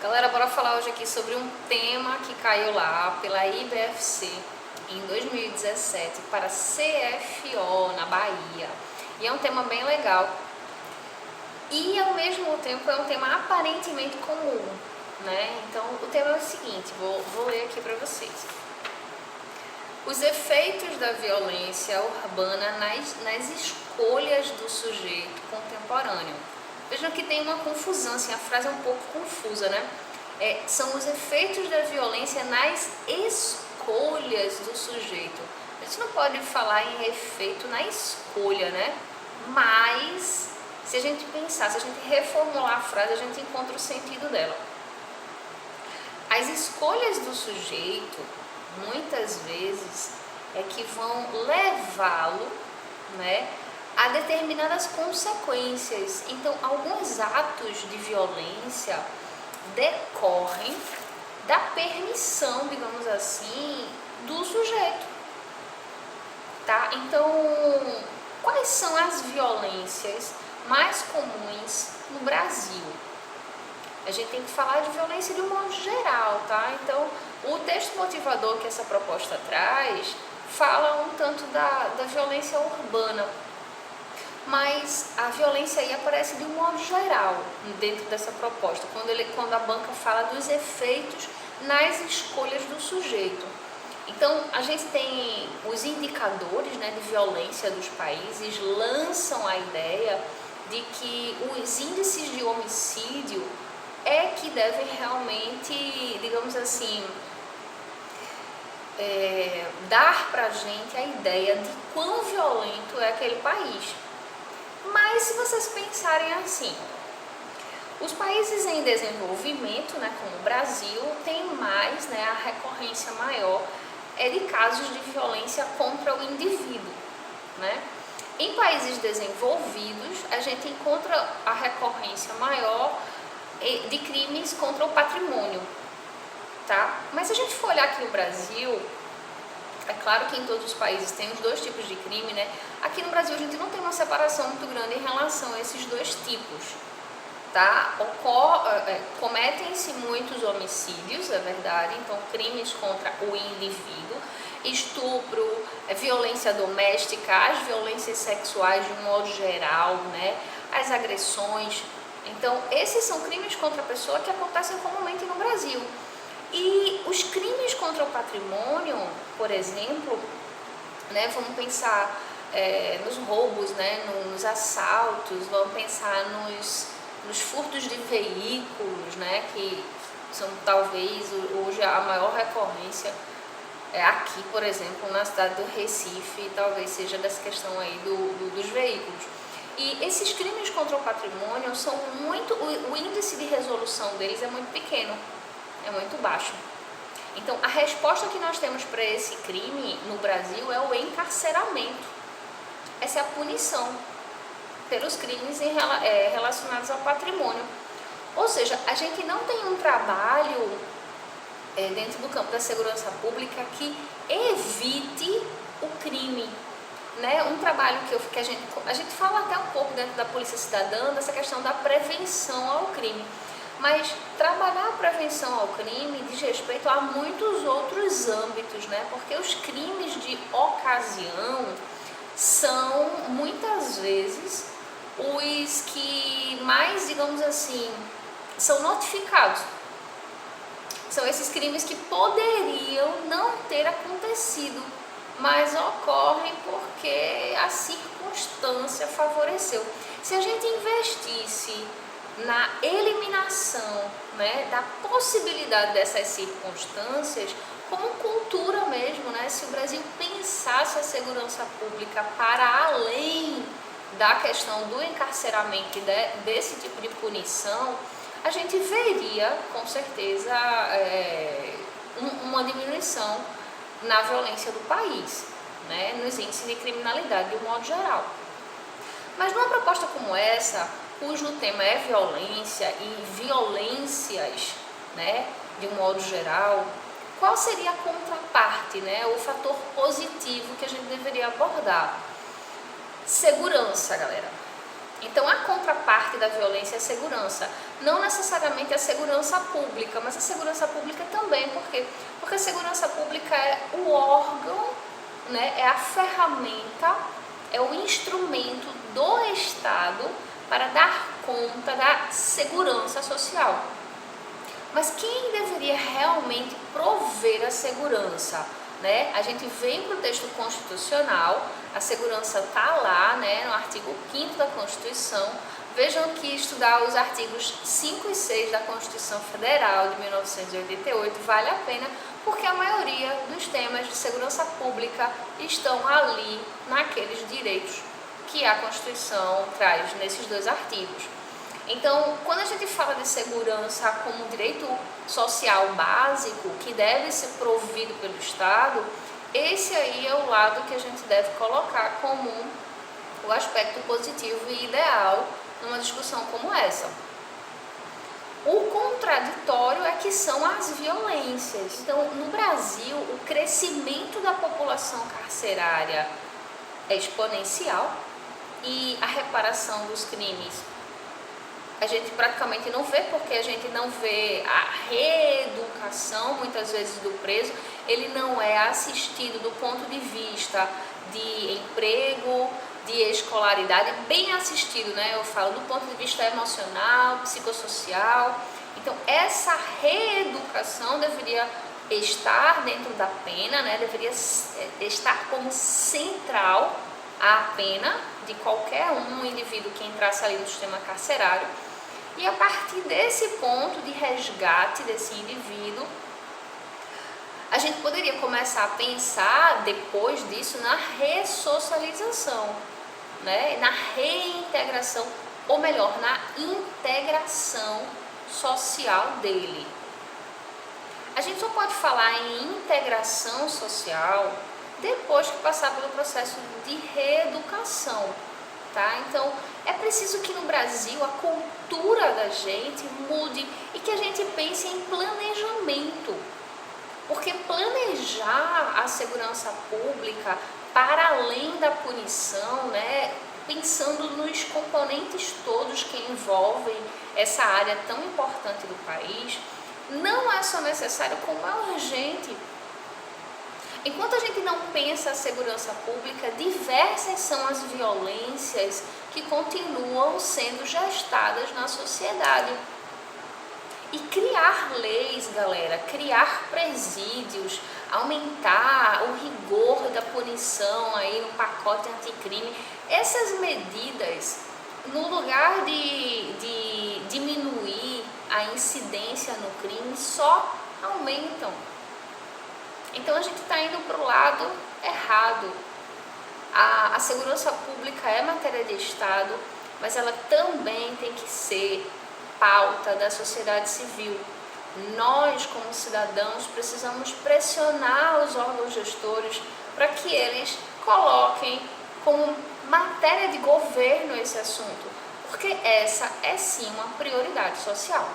Galera, bora falar hoje aqui sobre um tema que caiu lá pela IBFC em 2017 para CFO na Bahia. E é um tema bem legal. E ao mesmo tempo é um tema aparentemente comum, né? Então o tema é o seguinte, vou ler aqui para vocês. Os efeitos da violência urbana nas escolhas do sujeito contemporâneo. Vejam que tem uma confusão, assim, a frase é um pouco confusa, né? São os efeitos da violência nas escolhas do sujeito. A gente não pode falar em efeito na escolha, né? Mas, se a gente pensar, se a gente reformular a frase, a gente encontra o sentido dela. As escolhas do sujeito, muitas vezes, é que vão levá-lo, né, a determinadas consequências. Então, alguns atos de violência decorrem da permissão, digamos assim, do sujeito, tá? Então, quais são as violências mais comuns no Brasil? A gente tem que falar de violência de um modo geral, tá? Então, o texto motivador que essa proposta traz fala um tanto da violência urbana, mas a violência aí aparece de um modo geral dentro dessa proposta, quando a banca fala dos efeitos nas escolhas do sujeito. Então, a gente tem os indicadores, né, de violência dos países, lançam a ideia de que os índices de homicídio é que devem realmente, digamos assim, dar pra gente a ideia de quão violento é aquele país. Mas se vocês pensarem assim, os países em desenvolvimento, né, como o Brasil, tem mais, né, a recorrência maior de casos de violência contra o indivíduo, né? Em países desenvolvidos, a gente encontra a recorrência maior de crimes contra o patrimônio, tá? Mas se a gente for olhar aqui no Brasil, é claro que em todos os países tem os dois tipos de crime, né? Aqui no Brasil a gente não tem uma separação muito grande em relação a esses dois tipos, tá? Cometem-se muitos homicídios, é verdade, então crimes contra o indivíduo, estupro, violência doméstica, as violências sexuais de um modo geral, né? As agressões. Então, esses são crimes contra a pessoa que acontecem comumente no Brasil. E os crimes contra o patrimônio, por exemplo, né, vamos pensar nos roubos, né, nos assaltos, vamos pensar nos furtos de veículos, né, que são talvez hoje a maior recorrência aqui, por exemplo, na cidade do Recife, talvez seja dessa questão aí dos veículos. E esses crimes contra o patrimônio são o índice de resolução deles é muito pequeno, é muito baixo. Então, a resposta que nós temos para esse crime no Brasil é o encarceramento. Essa é a punição pelos crimes relacionados ao patrimônio. Ou seja, a gente não tem um trabalho dentro do campo da segurança pública que evite o crime, né? Um trabalho que a gente fala até um pouco dentro da Polícia Cidadã dessa questão da prevenção ao crime, mas trabalhar a prevenção ao crime diz respeito a muitos outros âmbitos, né? Porque os crimes de ocasião são muitas vezes os que mais, digamos assim, são notificados. São esses crimes que poderiam não ter acontecido, mas ocorrem porque a circunstância favoreceu. Se a gente investisse na eliminação, né, da possibilidade dessas circunstâncias, como cultura mesmo, né, se o Brasil pensasse a segurança pública para além da questão do encarceramento e desse tipo de punição, a gente veria, com certeza, uma diminuição na violência do país, né, nos índices de criminalidade de um modo geral. Mas numa proposta como essa, cujo tema é violência e violências, né, de um modo geral, qual seria a contraparte, né, o fator positivo que a gente deveria abordar? Segurança, galera. Então, a contraparte da violência é a segurança. Não necessariamente a segurança pública, mas a segurança pública também. Por quê? Porque a segurança pública é o órgão, né, é a ferramenta, é o instrumento do Estado para dar conta da segurança social. Mas quem deveria realmente prover a segurança? Né? A gente vem para o texto constitucional, a segurança está lá, né, no artigo 5º da Constituição. Vejam que estudar os artigos 5 e 6 da Constituição Federal de 1988 vale a pena, porque a maioria dos temas de segurança pública estão ali naqueles direitos que a Constituição traz nesses 2 artigos. Então, quando a gente fala de segurança como direito social básico, que deve ser provido pelo Estado, esse aí é o lado que a gente deve colocar como o aspecto positivo e ideal numa discussão como essa. O contraditório é que são as violências. Então, no Brasil, o crescimento da população carcerária é exponencial e a reparação dos crimes a gente praticamente não vê, porque a gente não vê a reeducação, muitas vezes, do preso. Ele não é assistido do ponto de vista de emprego, de escolaridade, bem assistido, né? Eu falo do ponto de vista emocional, psicossocial. Então, essa reeducação deveria estar dentro da pena, né? Deveria estar como central a pena de qualquer um indivíduo que entrasse ali no sistema carcerário. E a partir desse ponto de resgate desse indivíduo, a gente poderia começar a pensar, depois disso, na ressocialização, né? Na reintegração, ou melhor, na integração social dele. A gente só pode falar em integração social depois que passar pelo processo de reeducação, tá? Então, é preciso que no Brasil a cultura da gente mude e que a gente pense em planejamento, porque planejar a segurança pública para além da punição, né, pensando nos componentes todos que envolvem essa área tão importante do país, não é só necessário, como é urgente. Enquanto a gente não pensa a segurança pública, diversas são as violências que continuam sendo gestadas na sociedade. E criar leis, galera, criar presídios, aumentar o rigor da punição aí no pacote anticrime, essas medidas, no lugar de diminuir a incidência no crime, só aumentam. Então a gente está indo para o lado errado. A segurança pública é matéria de Estado, mas ela também tem que ser pauta da sociedade civil. Nós, como cidadãos, precisamos pressionar os órgãos gestores para que eles coloquem como matéria de governo esse assunto, porque essa é sim uma prioridade social.